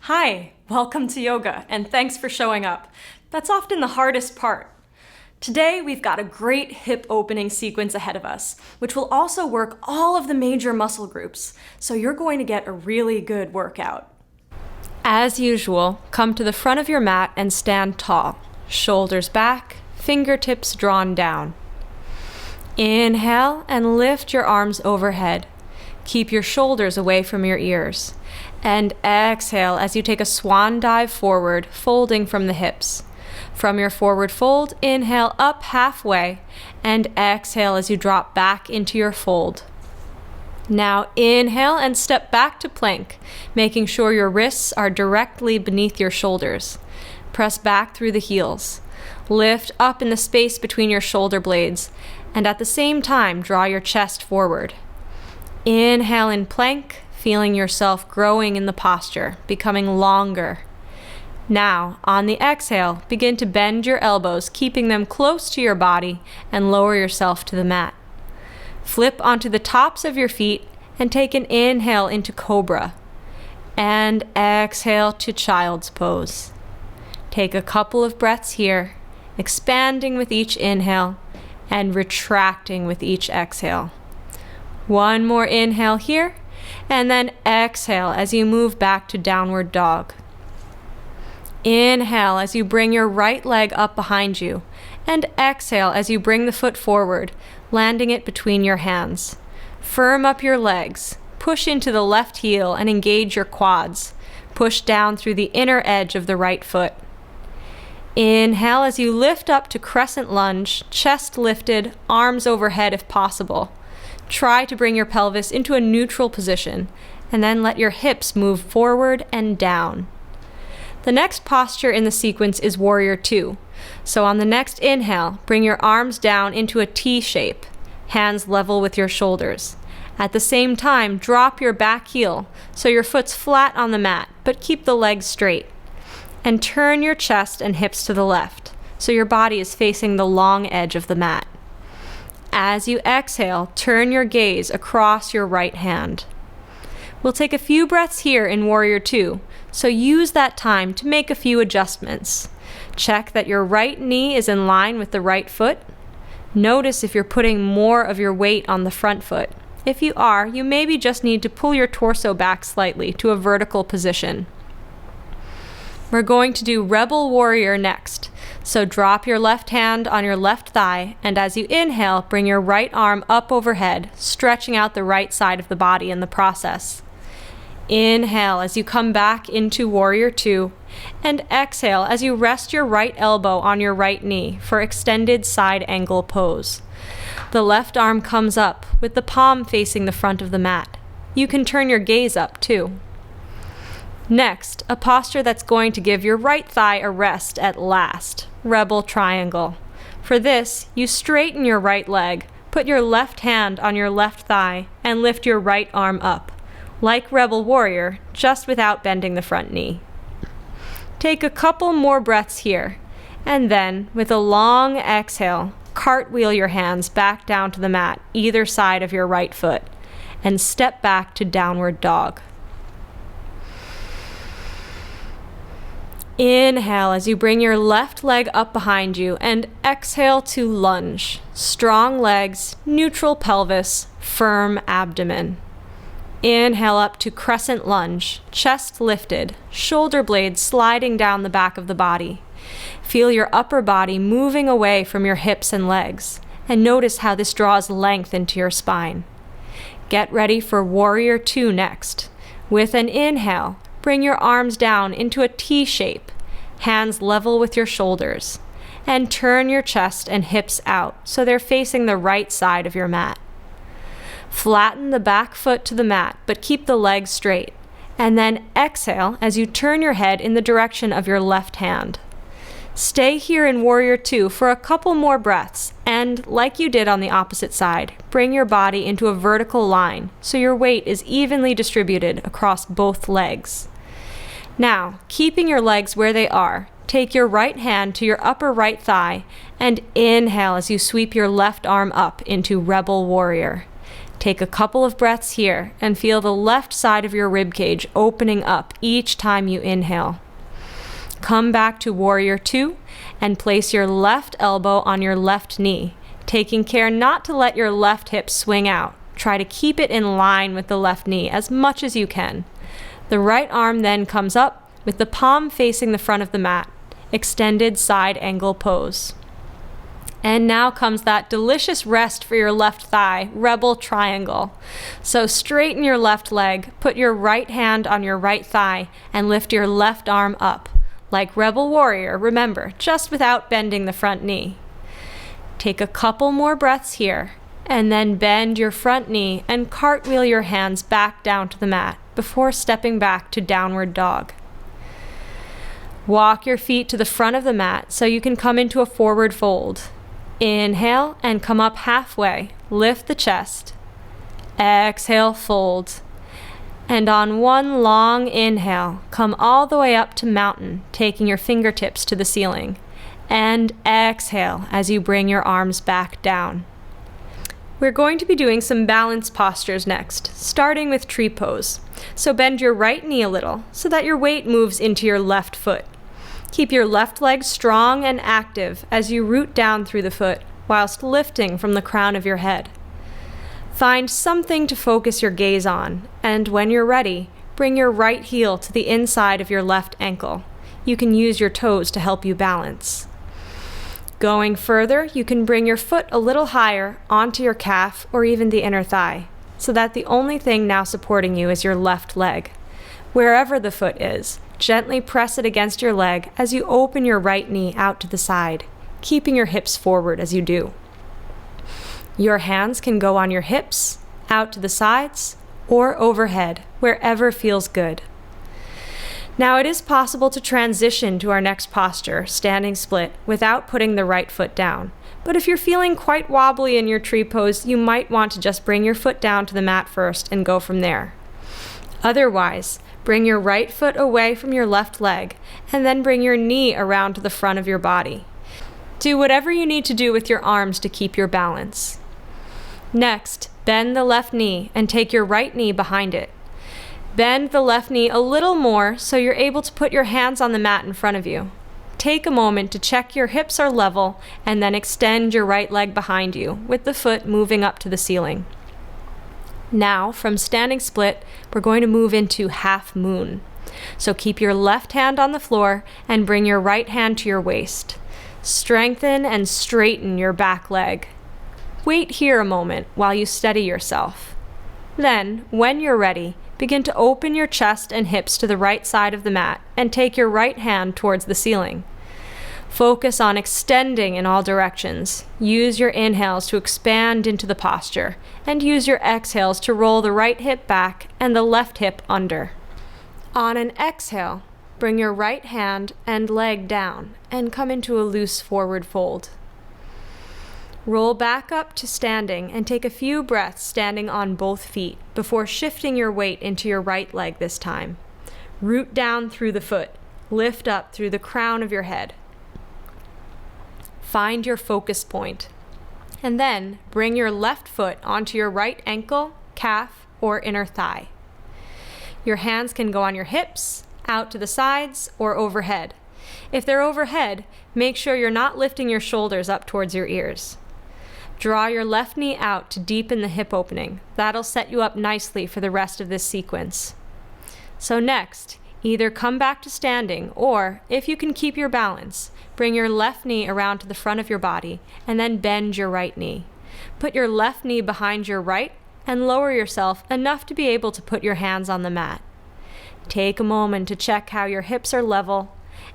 Hi, welcome to yoga, and thanks for showing up. That's often the hardest part. Today, we've got a great hip opening sequence ahead of us, which will also work all of the major muscle groups, so you're going to get a really good workout. As usual, come to the front of your mat and stand tall, shoulders back, fingertips drawn down. Inhale and lift your arms overhead. Keep your shoulders away from your ears. And exhale as you take a swan dive forward, folding from the hips. From your forward fold, inhale up halfway, and exhale as you drop back into your fold. Now inhale and step back to plank, making sure your wrists are directly beneath your shoulders. Press back through the heels. Lift up in the space between your shoulder blades, and at the same time, draw your chest forward. Inhale in plank, feeling yourself growing in the posture, becoming longer. Now, on the exhale, begin to bend your elbows, keeping them close to your body, and lower yourself to the mat. Flip onto the tops of your feet and take an inhale into cobra. And exhale to child's pose. Take a couple of breaths here, expanding with each inhale and retracting with each exhale. One more inhale here, and then exhale as you move back to downward dog. Inhale as you bring your right leg up behind you, and exhale as you bring the foot forward, landing it between your hands. Firm up your legs, push into the left heel and engage your quads. Push down through the inner edge of the right foot. Inhale as you lift up to crescent lunge, chest lifted, arms overhead if possible. Try to bring your pelvis into a neutral position, and then let your hips move forward and down. The next posture in the sequence is Warrior 2. So on the next inhale, bring your arms down into a T shape, hands level with your shoulders. At the same time, drop your back heel so your foot's flat on the mat, but keep the legs straight. And turn your chest and hips to the left, so your body is facing the long edge of the mat. As you exhale, turn your gaze across your right hand. We'll take a few breaths here in Warrior 2, so use that time to make a few adjustments. Check that your right knee is in line with the right foot. Notice if you're putting more of your weight on the front foot. If you are, you maybe just need to pull your torso back slightly to a vertical position. We're going to do Rebel Warrior next. So drop your left hand on your left thigh, and as you inhale, bring your right arm up overhead, stretching out the right side of the body in the process. Inhale as you come back into Warrior 2, and exhale as you rest your right elbow on your right knee for extended side angle pose. The left arm comes up with the palm facing the front of the mat. You can turn your gaze up too. Next, a posture that's going to give your right thigh a rest at last, Rebel Triangle. For this, you straighten your right leg, put your left hand on your left thigh, and lift your right arm up, like Rebel Warrior, just without bending the front knee. Take a couple more breaths here, and then, with a long exhale, cartwheel your hands back down to the mat, either side of your right foot, and step back to downward dog. Inhale as you bring your left leg up behind you, and exhale to lunge. Strong legs, neutral pelvis, firm abdomen. Inhale up to crescent lunge, chest lifted, shoulder blades sliding down the back of the body. Feel your upper body moving away from your hips and legs, and notice how this draws length into your spine. Get ready for Warrior 2 next. With an inhale, bring your arms down into a T shape, hands level with your shoulders, and turn your chest and hips out so they're facing the right side of your mat. Flatten the back foot to the mat, but keep the legs straight, and then exhale as you turn your head in the direction of your left hand. Stay here in Warrior 2 for a couple more breaths, and like you did on the opposite side, bring your body into a vertical line so your weight is evenly distributed across both legs. Now, keeping your legs where they are, take your right hand to your upper right thigh and inhale as you sweep your left arm up into Rebel Warrior. Take a couple of breaths here and feel the left side of your ribcage opening up each time you inhale. Come back to Warrior Two and place your left elbow on your left knee, taking care not to let your left hip swing out. Try to keep it in line with the left knee as much as you can. The right arm then comes up with the palm facing the front of the mat, extended side angle pose. And now comes that delicious rest for your left thigh, rebel triangle. So straighten your left leg, put your right hand on your right thigh, and lift your left arm up. Like rebel warrior, remember, just without bending the front knee. Take a couple more breaths here, and then bend your front knee and cartwheel your hands back down to the mat before stepping back to downward dog. Walk your feet to the front of the mat so you can come into a forward fold. Inhale and come up halfway. Lift the chest. Exhale, fold. And on one long inhale, come all the way up to mountain, taking your fingertips to the ceiling. And exhale as you bring your arms back down. We're going to be doing some balance postures next, starting with tree pose. So bend your right knee a little so that your weight moves into your left foot. Keep your left leg strong and active as you root down through the foot, whilst lifting from the crown of your head. Find something to focus your gaze on, and when you're ready, bring your right heel to the inside of your left ankle. You can use your toes to help you balance. Going further, you can bring your foot a little higher onto your calf or even the inner thigh, so that the only thing now supporting you is your left leg. Wherever the foot is, gently press it against your leg as you open your right knee out to the side, keeping your hips forward as you do. Your hands can go on your hips, out to the sides, or overhead, wherever feels good. Now it is possible to transition to our next posture, standing split, without putting the right foot down. But if you're feeling quite wobbly in your tree pose, you might want to just bring your foot down to the mat first and go from there. Otherwise, bring your right foot away from your left leg, and then bring your knee around to the front of your body. Do whatever you need to do with your arms to keep your balance. Next, bend the left knee and take your right knee behind it. Bend the left knee a little more so you're able to put your hands on the mat in front of you. Take a moment to check your hips are level and then extend your right leg behind you with the foot moving up to the ceiling. Now, from standing split, we're going to move into half moon. So keep your left hand on the floor and bring your right hand to your waist. Strengthen and straighten your back leg. Wait here a moment while you steady yourself. Then, when you're ready, begin to open your chest and hips to the right side of the mat and take your right hand towards the ceiling. Focus on extending in all directions. Use your inhales to expand into the posture, and use your exhales to roll the right hip back and the left hip under. On an exhale, bring your right hand and leg down and come into a loose forward fold. Roll back up to standing and take a few breaths standing on both feet before shifting your weight into your right leg this time. Root down through the foot. Lift up through the crown of your head. Find your focus point. And then bring your left foot onto your right ankle, calf, or inner thigh. Your hands can go on your hips, out to the sides, or overhead. If they're overhead, make sure you're not lifting your shoulders up towards your ears. Draw your left knee out to deepen the hip opening. That'll set you up nicely for the rest of this sequence. So next, either come back to standing or, if you can keep your balance, bring your left knee around to the front of your body and then bend your right knee. Put your left knee behind your right and lower yourself enough to be able to put your hands on the mat. Take a moment to check how your hips are level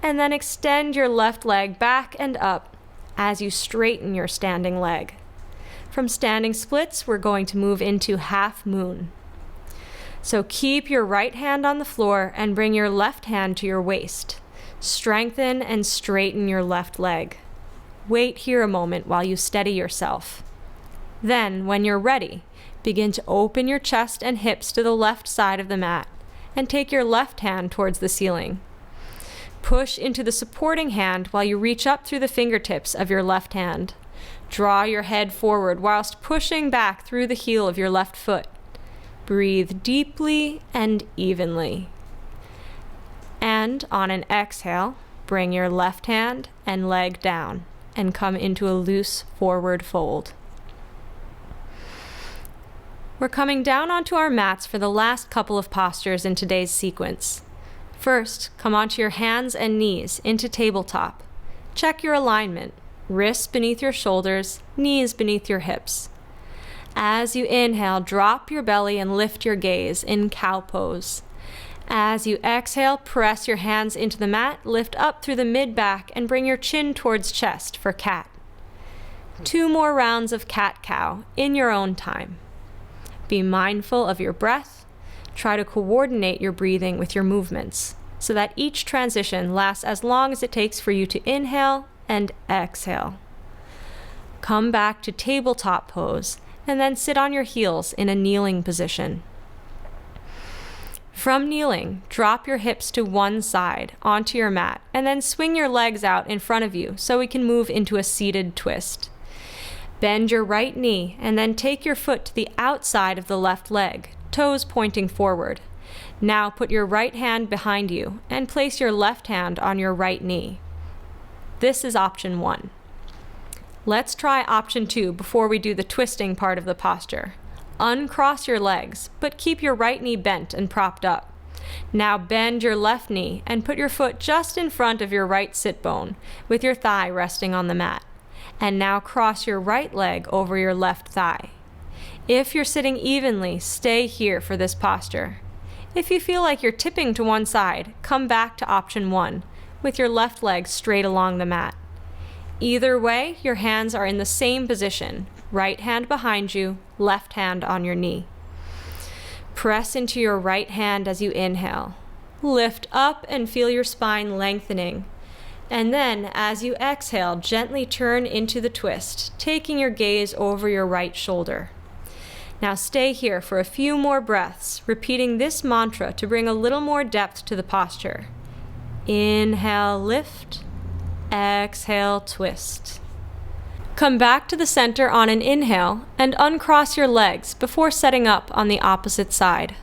and then extend your left leg back and up as you straighten your standing leg. From standing splits, we're going to move into half moon. So keep your right hand on the floor and bring your left hand to your waist. Strengthen and straighten your left leg. Wait here a moment while you steady yourself. Then, when you're ready, begin to open your chest and hips to the left side of the mat and take your left hand towards the ceiling. Push into the supporting hand while you reach up through the fingertips of your left hand. Draw your head forward whilst pushing back through the heel of your left foot. Breathe deeply and evenly. And on an exhale, bring your left hand and leg down and come into a loose forward fold. We're coming down onto our mats for the last couple of postures in today's sequence. First, come onto your hands and knees into tabletop. Check your alignment. Wrists beneath your shoulders, knees beneath your hips. As you inhale, drop your belly and lift your gaze in cow pose. As you exhale, press your hands into the mat, lift up through the mid-back, and bring your chin towards chest for cat. 2 more rounds of cat-cow in your own time. Be mindful of your breath. Try to coordinate your breathing with your movements so that each transition lasts as long as it takes for you to inhale and exhale. Come back to tabletop pose and then sit on your heels in a kneeling position. From kneeling, drop your hips to one side onto your mat and then swing your legs out in front of you so we can move into a seated twist. Bend your right knee and then take your foot to the outside of the left leg, toes pointing forward. Now put your right hand behind you and place your left hand on your right knee. This is option 1. Let's try option 2 before we do the twisting part of the posture. Uncross your legs, but keep your right knee bent and propped up. Now bend your left knee and put your foot just in front of your right sit bone, with your thigh resting on the mat. And now cross your right leg over your left thigh. If you're sitting evenly, stay here for this posture. If you feel like you're tipping to one side, come back to option 1, with your left leg straight along the mat. Either way, your hands are in the same position, right hand behind you, left hand on your knee. Press into your right hand as you inhale. Lift up and feel your spine lengthening. And then, as you exhale, gently turn into the twist, taking your gaze over your right shoulder. Now stay here for a few more breaths, repeating this mantra to bring a little more depth to the posture. Inhale, lift. Exhale, twist. Come back to the center on an inhale and uncross your legs before setting up on the opposite side.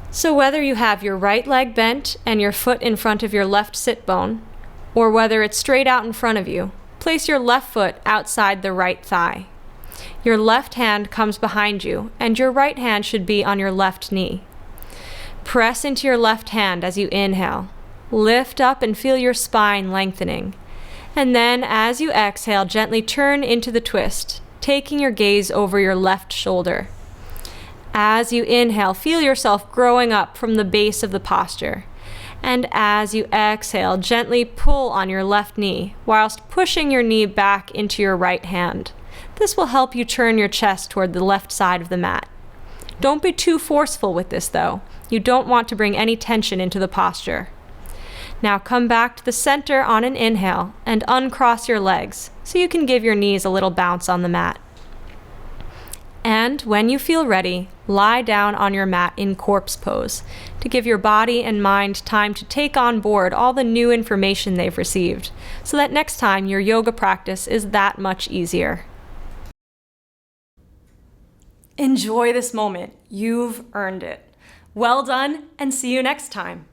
So whether you have your right leg bent and your foot in front of your left sit bone, or whether it's straight out in front of you, place your left foot outside the right thigh. Your left hand comes behind you, and your right hand should be on your left knee. Press into your left hand as you inhale. Lift up and feel your spine lengthening. And then, as you exhale, gently turn into the twist, taking your gaze over your left shoulder. As you inhale, feel yourself growing up from the base of the posture. And as you exhale, gently pull on your left knee, whilst pushing your knee back into your right hand. This will help you turn your chest toward the left side of the mat. Don't be too forceful with this, though. You don't want to bring any tension into the posture. Now come back to the center on an inhale and uncross your legs so you can give your knees a little bounce on the mat. And when you feel ready, lie down on your mat in corpse pose to give your body and mind time to take on board all the new information they've received, so that next time your yoga practice is that much easier. Enjoy this moment. You've earned it. Well done, and see you next time.